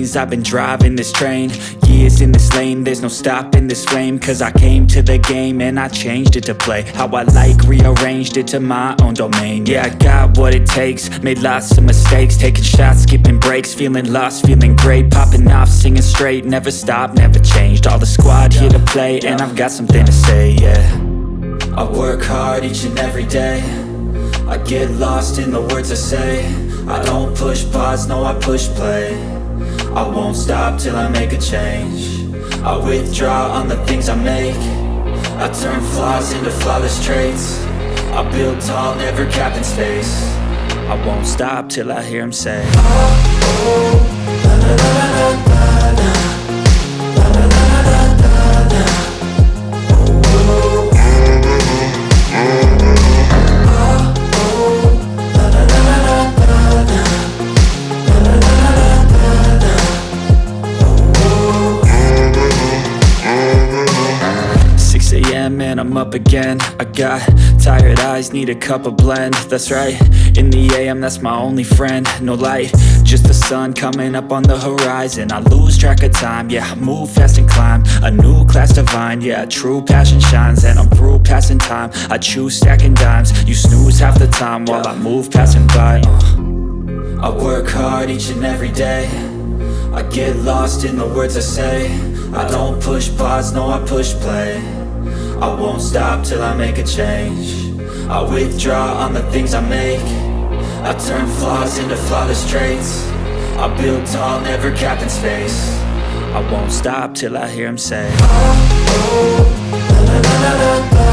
lanes, I've been driving this train. Years in this lane, there's no stopping this flame. Cause I came to the game and I changed it to play how I like, rearranged it to my own domain. Yeah, I got what it takes, made lots of mistakes, taking shots, skipping breaks, feeling lost, feeling great, popping off, singing straight, never stopped, never changed. All the squad here to play, and I've got something to say, yeah. I work hard each and every day, I get lost in the words I say. I don't push pause, no I push play. I won't stop till I make a change. I withdraw on the things I make. I turn flaws into flawless traits. I build tall, never capped in space. I won't stop till I hear him say, oh, oh, la la la la la la. Man, I'm up again. I got tired eyes, need a cup of blend. That's right, in the AM, that's my only friend. No light, just the sun coming up on the horizon. I lose track of time, yeah, I move fast and climb a new class divine, yeah, true passion shines. And I'm through passing time, I choose stacking dimes. You snooze half the time while I move passing by. I work hard each and every day, I get lost in the words I say. I don't push pause, no I push play. I won't stop till I make a change. I withdraw on the things I make. I turn flaws into flawless traits. I build tall, never capped in space. I won't stop till I hear him say, oh, oh, la la la la la.